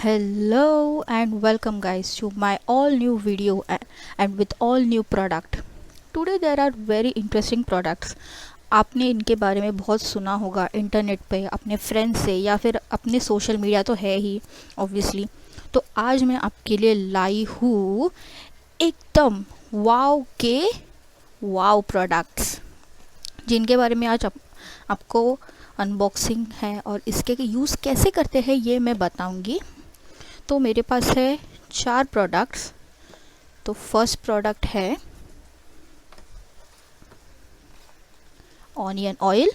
Hello and welcome guys to my all new video and with all new product. Today there are very interesting products. आपने इनके बारे में बहुत सुना होगा इंटरनेट पे अपने फ्रेंड्स से या फिर अपने सोशल मीडिया तो है ही ऑब्वियसली। तो आज मैं आपके लिए लाई हूँ एकदम वाव प्रोडक्ट्स जिनके बारे में आज आपको अनबॉक्सिंग है और इसके यूज़ कैसे करते हैं ये मैं बताऊंगी। तो मेरे पास है 4 प्रोडक्ट्स। तो फर्स्ट प्रोडक्ट है ऑनियन ऑयल,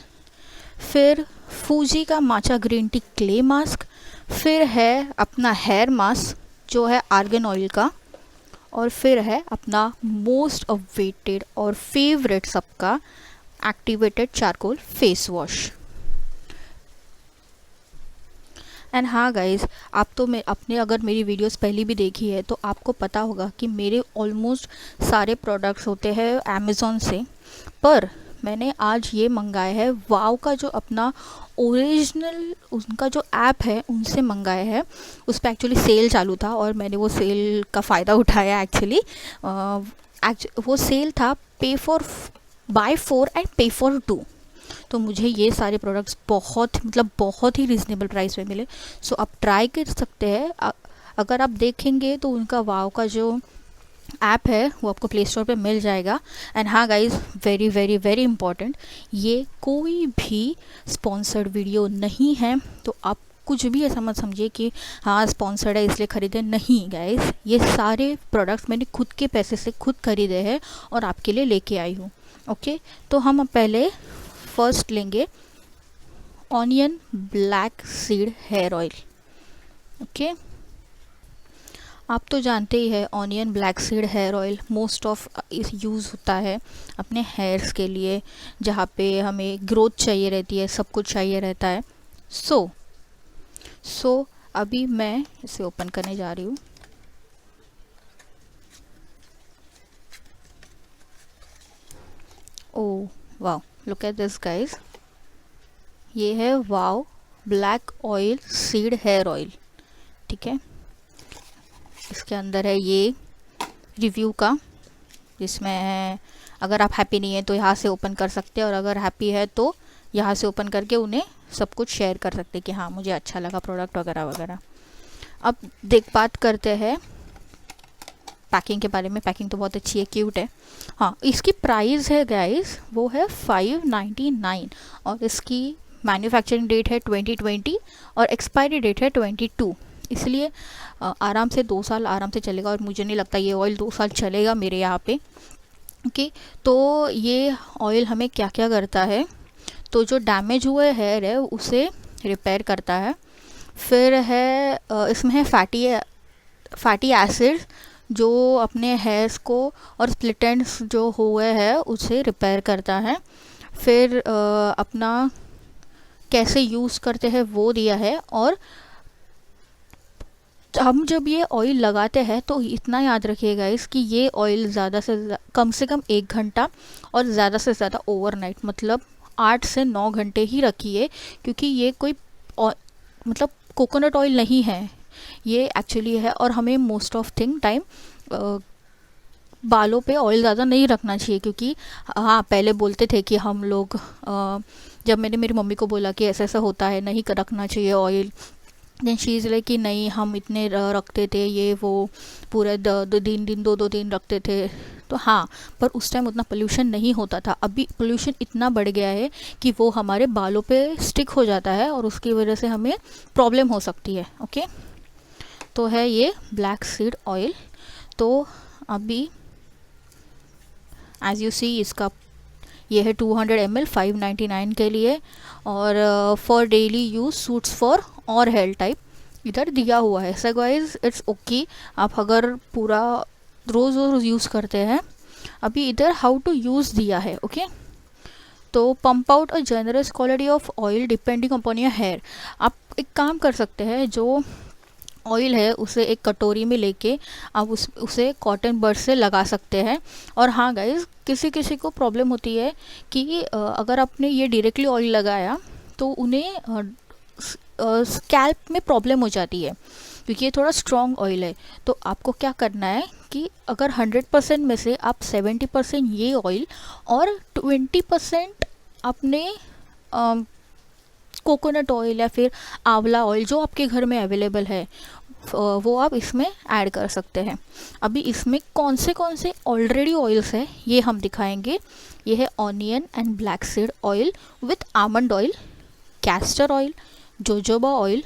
फिर फूजी का माचा ग्रीन टी क्ले मास्क, फिर है अपना हेयर मास्क जो है आर्गन ऑयल का, और फिर है अपना मोस्ट अवेटेड और फेवरेट सबका activated charcoal face wash. And हाँ गाइज़, आप तो अपने अगर मेरी वीडियोस पहले भी देखी है तो आपको पता होगा कि मेरे ऑलमोस्ट सारे प्रोडक्ट्स होते हैं अमेज़ॉन से, पर मैंने आज ये मंगाया है वाव का जो अपना ओरिजिनल उनका जो ऐप है उनसे मंगाया है। उस पर एक्चुअली सेल चालू था और मैंने वो सेल का फ़ायदा उठाया एक्चुअली। वो सेल था बाय 4 एंड पे फॉर 2। तो मुझे ये सारे प्रोडक्ट्स बहुत ही रिजनेबल प्राइस में मिले। सो आप ट्राई कर सकते हैं। अगर आप देखेंगे तो उनका वाव का जो ऐप है वो आपको प्ले स्टोर पे मिल जाएगा। एंड हाँ guys, very very very important, ये कोई भी स्पॉन्सर्ड वीडियो नहीं है। तो आप कुछ भी ऐसा मत समझिए कि हाँ स्पॉन्सर्ड है इसलिए ख़रीदे। नहीं गाइज़, ये सारे प्रोडक्ट्स मैंने खुद के पैसे से खुद खरीदे हैं और आपके लिए लेके आई हूँ। ओके, तो हम पहले फर्स्ट लेंगे onion black seed hair oil. Okay, आप तो जानते ही है onion black seed hair oil most of इस यूज़ होता है अपने हेयर्स के लिए, जहाँ पे हमें ग्रोथ चाहिए रहती है, सब कुछ चाहिए रहता है। सो अभी मैं इसे ओपन करने जा रही हूँ। ओह वाह, लुक एट दिस गाइज, ये है wow black oil seed hair oil. ठीक है, इसके अंदर है ये रिव्यू का, जिसमें अगर आप हैप्पी नहीं है तो यहाँ से ओपन कर सकते हैं, और अगर हैप्पी है तो यहाँ से ओपन करके उन्हें सब कुछ शेयर कर सकते हैं कि हाँ मुझे अच्छा लगा प्रोडक्ट वगैरह वगैरह। अब बात करते हैं पैकिंग के बारे में। पैकिंग तो बहुत अच्छी है, क्यूट है। हाँ, इसकी प्राइस है गाइस वो है 599 और इसकी मैन्युफैक्चरिंग डेट है 2020 और एक्सपायरी डेट है 22। इसलिए आराम से 2 साल आराम से चलेगा, और मुझे नहीं लगता ये ऑयल 2 साल चलेगा मेरे यहाँ पे। ओके, तो ये ऑयल हमें क्या क्या करता है, तो जो डैमेज हुए हेयर है उसे रिपेयर करता है। फिर है इसमें है फैटी एसिड जो अपने हेयर्स को और स्प्लिट एंड्स जो हुए हैं उसे रिपेयर करता है। फिर अपना कैसे यूज़ करते हैं वो दिया है, और हम जब ये ऑयल लगाते हैं तो इतना याद रखिएगा इसकी ये ऑयल ज़्यादा से कम 1 घंटा और ज़्यादा से ज़्यादा ओवरनाइट मतलब 8 से 9 घंटे ही रखिए, क्योंकि ये कोई मतलब कोकोनट ऑयल नहीं है, ये एक्चुअली है। और हमें मोस्ट ऑफ टाइम बालों पे ऑयल ज़्यादा नहीं रखना चाहिए, क्योंकि हाँ पहले बोलते थे कि हम लोग जब मैंने मेरी मम्मी को बोला कि ऐसा ऐसा होता है नहीं रखना चाहिए oil, then she is like कि नहीं हम इतने रखते थे, ये वो पूरे 2 दिन रखते थे। तो हाँ, पर उस टाइम उतना पोल्यूशन नहीं होता था। अभी पोल्यूशन इतना बढ़ गया है कि वो हमारे बालों पे स्टिक हो जाता है और उसकी वजह से हमें प्रॉब्लम हो सकती है। ओके, तो है ये ब्लैक सीड ऑयल। तो अभी एज यू सी इसका ये है 200 ml 599 के लिए, और for daily use suits for और हेयर टाइप इधर दिया हुआ है। सो गाइस इट्स ओके, आप अगर पूरा रोज़ यूज़ करते हैं। अभी इधर हाउ टू यूज़ दिया है। ओके, तो pump out a generous quality of oil depending upon your hair. आप एक काम कर सकते हैं, जो ऑयल है उसे एक कटोरी में लेके आप उसे कॉटन बड से लगा सकते हैं। और हाँ गाइज, किसी को प्रॉब्लम होती है कि अगर आपने ये डायरेक्टली ऑयल लगाया तो उन्हें स्कैल्प में प्रॉब्लम हो जाती है। क्योंकि ये थोड़ा स्ट्रॉन्ग ऑयल है। तो आपको क्या करना है कि अगर 100% में से आप 70% ये ऑयल और 20% अपने कोकोनट ऑयल या फिर आंवला ऑयल जो आपके घर में अवेलेबल है वो आप इसमें ऐड कर सकते हैं। अभी इसमें कौन से ऑलरेडी ऑयल्स है ये हम दिखाएंगे। ये है onion and black seed oil with almond oil, castor oil, jojoba oil,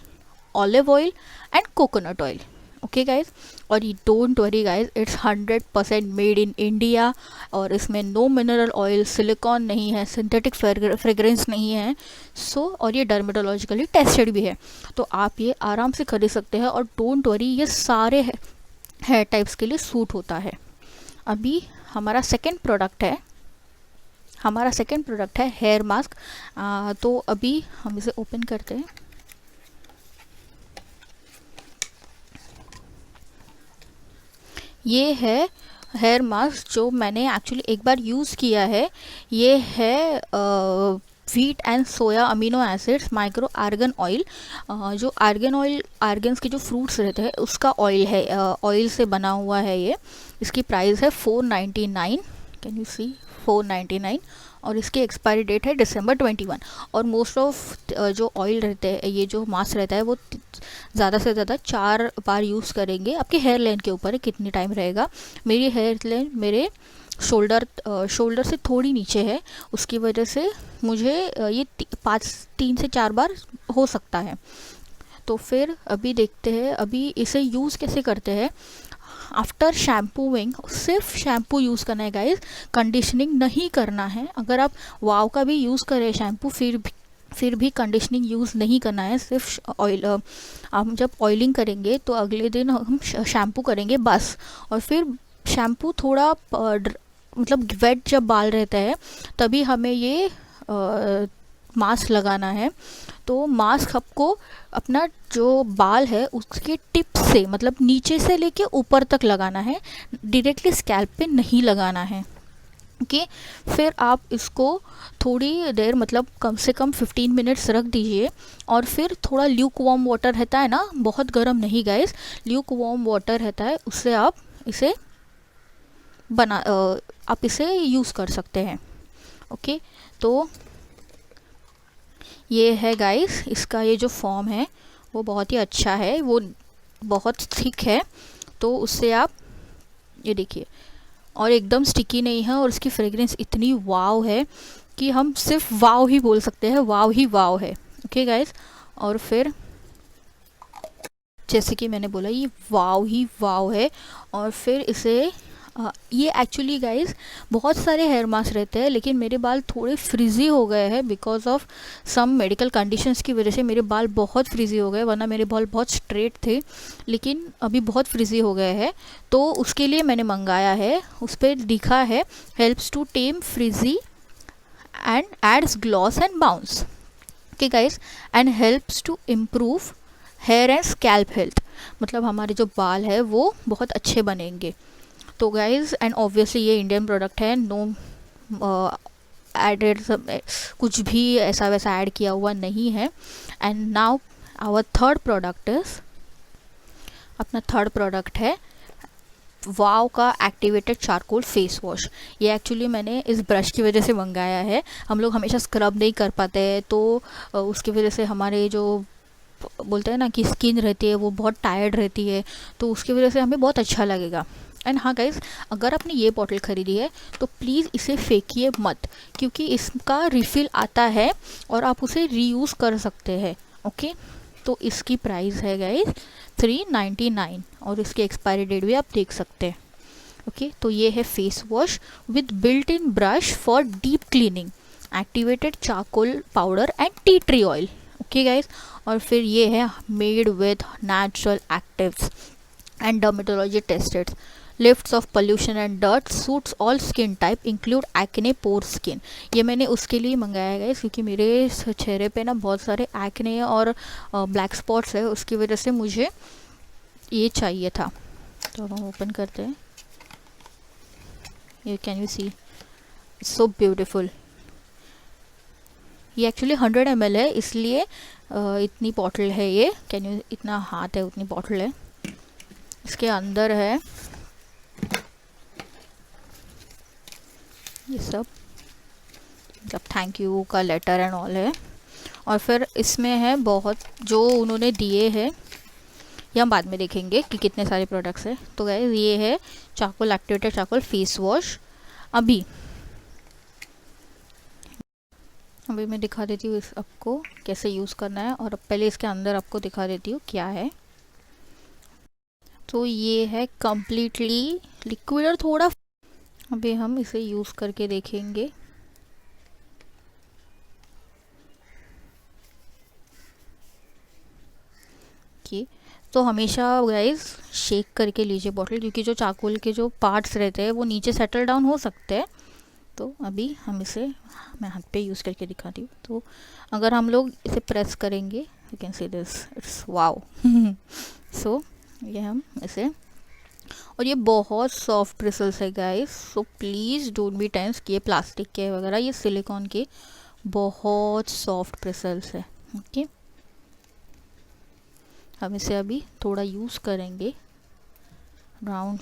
olive oil and coconut oil. Okay guys, और ये don't worry guys, it's 100% made in India और इसमें नो मिनरल ऑयल, सिलिकॉन नहीं है, सिंथेटिक फ्रेग्रेंस नहीं है। और ये डर्मेटोलॉजिकली टेस्टेड भी है, तो आप ये आराम से खरीद सकते हैं। और डोंट वरी, ये सारे हेयर टाइप्स के लिए सूट होता है। अभी हमारा सेकेंड प्रोडक्ट है हेयर मास्क। तो अभी हम इसे ओपन करते हैं। ये है हेयर मास्क जो मैंने एक्चुअली एक बार यूज़ किया है। ये है wheat and soya amino acids micro argan oil. जो आर्गन्स के जो फ्रूट्स रहते हैं उसका ऑयल है, ऑयल से बना हुआ है ये। इसकी प्राइस है 499, कैन यू सी, 499, और इसकी एक्सपायरी डेट है December 21। और मोस्ट ऑफ जो ऑयल रहते हैं, ये जो मास्क रहता है वो ज़्यादा से ज़्यादा 4 बार यूज़ करेंगे। आपके हेयर लेंथ के ऊपर है कितनी टाइम रहेगा। मेरी हेयर लेंथ मेरे शोल्डर से थोड़ी नीचे है, उसकी वजह से मुझे ये 3 से 4 बार हो सकता है। तो फिर अभी देखते हैं अभी इसे यूज़ कैसे करते हैं। आफ्टर शैम्पूइंग सिर्फ शैम्पू यूज़ करना है गाइज, कंडीशनिंग नहीं करना है। अगर आप वाव का भी यूज़ करें शैम्पू फिर भी कंडीशनिंग यूज़ नहीं करना है। सिर्फ ऑयल, हम जब ऑयलिंग करेंगे तो अगले दिन हम शैम्पू करेंगे बस। और फिर शैम्पू थोड़ा मतलब वेट जब बाल रहता है तभी हमें ये मास्क लगाना है। तो मास्क आपको अपना जो बाल है उसके टिप से, मतलब नीचे से लेके ऊपर तक लगाना है, डायरेक्टली स्कैल्प पे नहीं लगाना है। ओके, फिर आप इसको थोड़ी देर, मतलब कम से कम 15 मिनट्स रख दीजिए। और फिर थोड़ा ल्यूक वार्म वाटर रहता है ना, बहुत गर्म नहीं गाइस, ल्यूक वार्म वाटर रहता है, उससे आप इसे यूज़ कर सकते हैं। ओके, तो ये है गाइस, इसका ये जो फॉर्म है वो बहुत ही अच्छा है, वो बहुत थिक है, तो उससे आप ये देखिए, और एकदम स्टिकी नहीं है, और इसकी फ्रेग्रेंस इतनी वाव है कि हम सिर्फ वाव ही बोल सकते हैं, वाव ही वाव है। ओके गाइस, और फिर जैसे कि मैंने बोला ये वाव ही वाव है। और फिर इसे ये एक्चुअली गाइस बहुत सारे हेयर मास्क रहते हैं, लेकिन मेरे बाल थोड़े फ्रिजी हो गए हैं because of some medical conditions की वजह से मेरे बाल बहुत फ्रिजी हो गए, वरना मेरे बाल बहुत स्ट्रेट थे, लेकिन अभी बहुत फ्रिजी हो गए हैं। तो उसके लिए मैंने मंगाया है, उस पर लिखा है helps to tame frizzy and adds gloss and bounce. Okay guys, and helps to improve hair and scalp health, मतलब हमारे जो बाल है वो बहुत अच्छे बनेंगे। तो गाइज, एंड ऑब्वियसली ये इंडियन प्रोडक्ट है, नो एडेड कुछ भी ऐसा वैसा ऐड किया हुआ नहीं है। And now our third product है वाव का एक्टिवेटेड चारकोल फेस वॉश। ये एक्चुअली मैंने इस ब्रश की वजह से मंगाया है। हम लोग हमेशा स्क्रब नहीं कर पाते हैं, तो उसकी वजह से हमारे जो बोलते हैं ना कि स्किन रहती है वो बहुत टायर्ड रहती है, तो उसकी वजह से हमें बहुत अच्छा लगेगा। एंड हाँ गाइज, अगर आपने ये बॉटल ख़रीदी है तो प्लीज़ इसे फेंकिए मत, क्योंकि इसका रिफ़िल आता है और आप उसे रीयूज़ कर सकते हैं। ओके, तो इसकी प्राइस है गाइज 399 और इसकी एक्सपायरी डेट भी आप देख सकते हैं। ओके, तो ये है face wash with built in brush for deep cleaning, activated charcoal powder and tea tree oil. Okay guys, और फिर ये है made with natural actives and dermatology tested, lifts off pollution and dirt, suits all skin type include acne pore skin. ये मैंने उसके लिए मंगाया गया क्योंकि मेरे चेहरे पे ना बहुत सारे एक्ने और ब्लैक स्पॉट्स है, उसकी वजह से मुझे ये चाहिए था। तो हम ओपन करते हैं, ये can you see, it's so beautiful. ये एक्चुअली 100 ml है, इसलिए इतनी बॉटल है ये, कैन यू, इतना हाथ है उतनी बॉटल है। इसके अंदर है ये सब, मतलब थैंक यू का लेटर एंड ऑल है। और फिर इसमें है बहुत जो उन्होंने दिए हैं, ये हम बाद में देखेंगे कि कितने सारे प्रोडक्ट्स हैं। तो गाइस ये है charcoal, activated charcoal face wash. अभी मैं दिखा देती हूँ आपको कैसे यूज़ करना है, और पहले इसके अंदर आपको दिखा देती हूँ क्या है। तो ये है कम्प्लीटली लिक्विड और थोड़ा, अभी हम इसे यूज़ करके देखेंगे। कि तो हमेशा गाइस शेक करके लीजिए बॉटल, क्योंकि जो चारकोल के जो पार्ट्स रहते हैं वो नीचे सेटल डाउन हो सकते हैं। तो अभी हम इसे, मैं हाथ पे यूज़ करके दिखाती हूँ। तो अगर हम लोग इसे प्रेस करेंगे, you can see this, it's wow. So ये हम इसे, और ये बहुत सॉफ्ट ब्रिसल्स है guys, so please don't be tense कि ये प्लास्टिक के वगैरह, ये सिलिकॉन के बहुत सॉफ्ट ब्रिसल्स है। ओके, हम इसे अभी थोड़ा यूज़ करेंगे राउंड।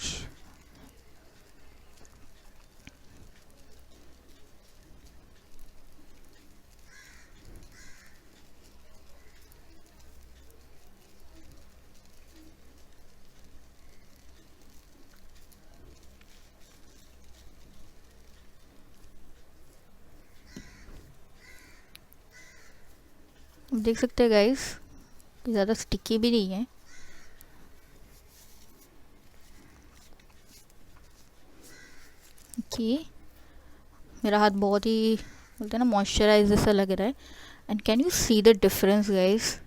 देख सकते हैं गाइस, ज़्यादा स्टिकी भी नहीं है। कि मेरा हाथ बहुत ही, बोलते हैं ना, मॉइस्चराइज जैसा लग रहा है। And can you see the difference guys,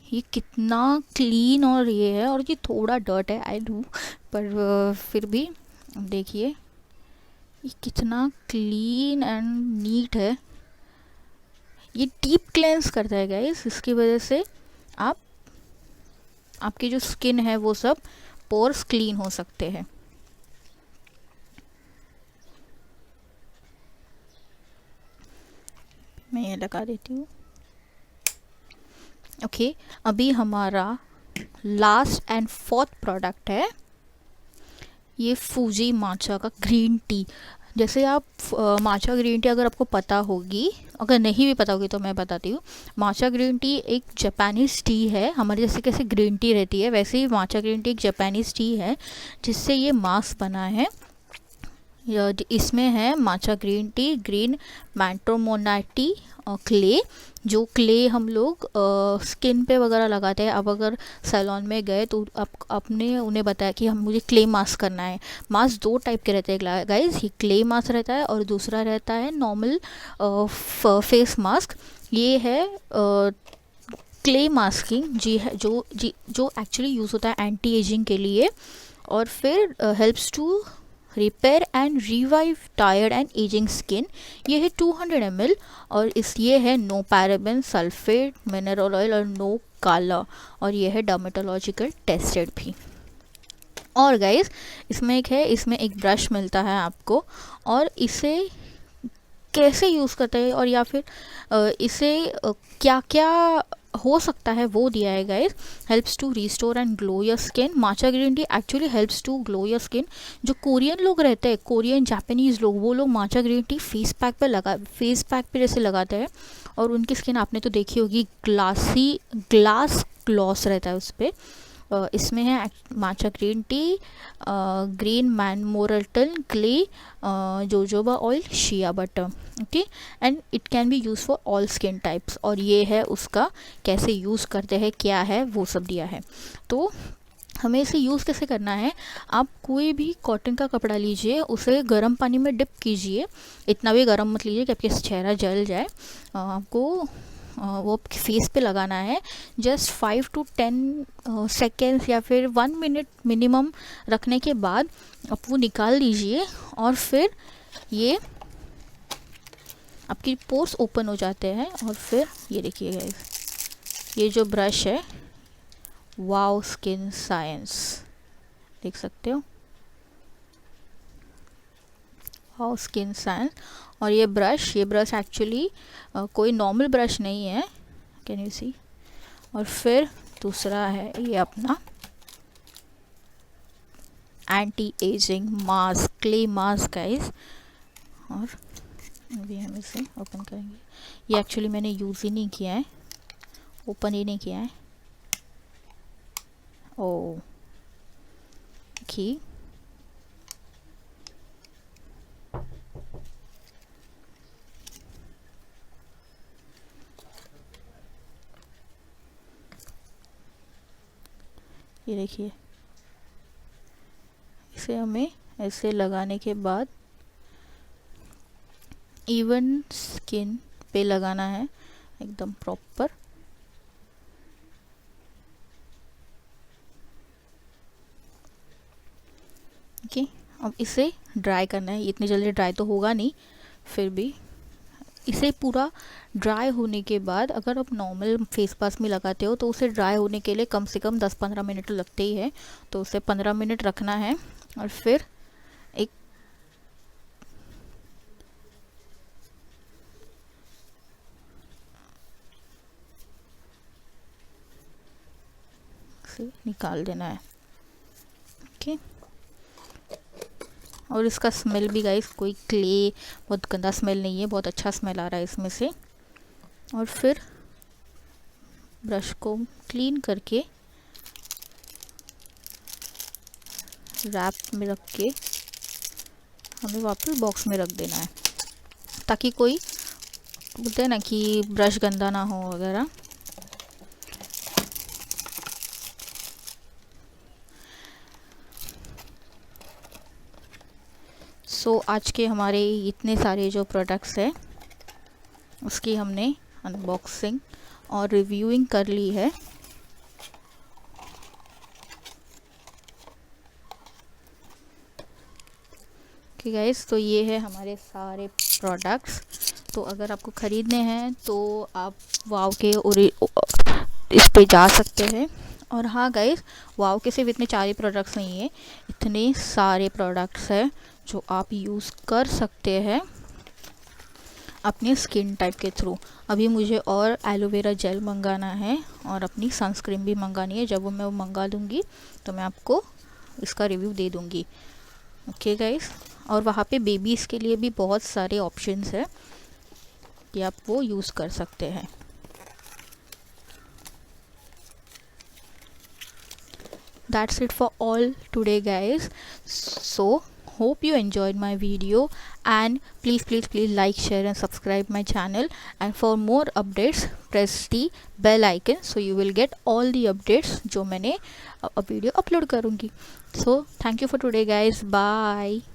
ये कितना क्लीन और ये है, और ये थोड़ा डर्ट है आई डू, पर फिर भी देखिए ये कितना क्लीन एंड नीट है। ये डीप क्लेंस करता है गाइस, इसकी वजह से आप, आपकी जो स्किन है वो सब पोर्स क्लीन हो सकते हैं। मैं ये लगा देती हूँ। ओके, अभी हमारा लास्ट एंड फोर्थ प्रोडक्ट है ये फूजी माचा का ग्रीन टी। जैसे आप माचा ग्रीन टी अगर आपको पता होगी, अगर नहीं भी पता होगी तो मैं बताती हूँ। माचा ग्रीन टी एक जापानीज़ टी है, हमारे जैसे कैसे ग्रीन टी रहती है वैसे ही माचा ग्रीन टी एक जापानीज़ टी है, जिससे ये मास्क बना है। इसमें है matcha green tea, green montmorillonite clay, जो क्ले हम लोग स्किन पे वगैरह लगाते हैं। अब अगर सैलून में गए तो आपने उन्हें बताया कि हम मुझे क्ले मास्क करना है। मास्क दो टाइप के रहते हैं गाइस, ये क्ले मास्क रहता है और दूसरा रहता है नॉर्मल फेस मास्क। ये है क्ले मास्किंग जी है, जो एक्चुअली यूज़ होता है एंटी एजिंग के लिए, और फिर helps to repair and revive tired and ageing skin. ये है 200 ml, और ये है no paraben, sulphate, mineral oil और नो काला, और ये है डर्मेटोलॉजिकल टेस्टेड भी। और गाइस इसमें एक ब्रश मिलता है आपको, और इसे कैसे यूज़ करते हैं और या फिर इसे क्या क्या हो सकता है वो दिया है guys. Helps to restore and glow your skin. Matcha green tea actually helps to glow your skin. जो कोरियन लोग रहते हैं, कोरियन जापानीज़ लोग, वो लोग matcha green tea face pack पे जैसे लगाते हैं, और उनकी स्किन आपने तो देखी होगी, ग्लास ग्लॉस रहता है उस पर। इसमें है माचा ग्रीन टी, ग्रीन मैनमोरटन clay, jojoba oil, shea butter. Okay, and it can be use for all skin types. और ये है उसका कैसे यूज़ करते हैं, क्या है वो सब दिया है। तो हमें इसे यूज़ कैसे करना है, आप कोई भी कॉटन का कपड़ा लीजिए, उसे गर्म पानी में डिप कीजिए। इतना भी गर्म मत लीजिए कि आपके चेहरा जल जाए। आपको वो फेस पे लगाना है। जस्ट 5 to 10 सेकेंड्स या फिर 1 मिनट मिनिमम रखने के बाद आप वो निकाल लीजिए, और फिर ये आपकी पोर्स ओपन हो जाते हैं। और फिर ये देखिए गाइस, ये जो ब्रश है, वाओ स्किन साइंस, देख सकते हो, वाओ स्किन साइंस। और ये ब्रश एक्चुअली कोई नॉर्मल ब्रश नहीं है, कैन यू सी। और फिर दूसरा है ये अपना anti ageing mask, clay mask guys. और अभी हम इसे ओपन करेंगे। ये एक्चुअली मैंने यूज़ ही नहीं किया है, ओपन ही नहीं किया है। ओ की ये देखिए, इसे हमें ऐसे लगाने के बाद इवन स्किन पे लगाना है, एकदम प्रॉपर। ओके, अब इसे ड्राई करना है। इतनी जल्दी ड्राई तो होगा नहीं, फिर भी इसे पूरा ड्राई होने के बाद अगर आप नॉर्मल फेस मास्क में लगाते हो तो उसे ड्राई होने के लिए कम से कम 10-15 मिनट लगते ही है। तो उसे 15 मिनट रखना है और फिर एक से निकाल देना है। ओके, और इसका स्मेल भी गाइस, कोई क्ले बहुत गंदा स्मेल नहीं है, बहुत अच्छा स्मेल आ रहा है इसमें से। और फिर ब्रश को क्लीन करके रैप में रख के हमें वापस बॉक्स में रख देना है, ताकि कोई बोलते हैं ना कि ब्रश गंदा ना हो वगैरह। सो आज के हमारे इतने सारे जो प्रोडक्ट्स हैं उसकी हमने अनबॉक्सिंग और रिव्यूइंग कर ली है। ओके गाइस, तो ये है हमारे सारे प्रोडक्ट्स। तो अगर आपको ख़रीदने हैं तो आप वाव के इस पे जा सकते हैं। और हाँ गाइस, वाव के सिर्फ इतने 4 ही प्रोडक्ट्स नहीं है, इतने सारे प्रोडक्ट्स हैं जो आप यूज़ कर सकते हैं अपने स्किन टाइप के थ्रू। अभी मुझे और एलोवेरा जेल मंगाना है और अपनी सनस्क्रीन भी मंगानी है। जब मैं वो मंगा लूँगी तो मैं आपको इसका रिव्यू दे दूँगी। ओके गाइस, और वहाँ पे बेबीज़ के लिए भी बहुत सारे ऑप्शंस है कि आप वो यूज़ कर सकते हैं। That's it for all today guys. So hope you enjoyed my video, and please like, share and subscribe my channel, and for more updates press the bell icon so you will get all the updates जो मैंने video upload करूँगी। So thank you for today guys, bye.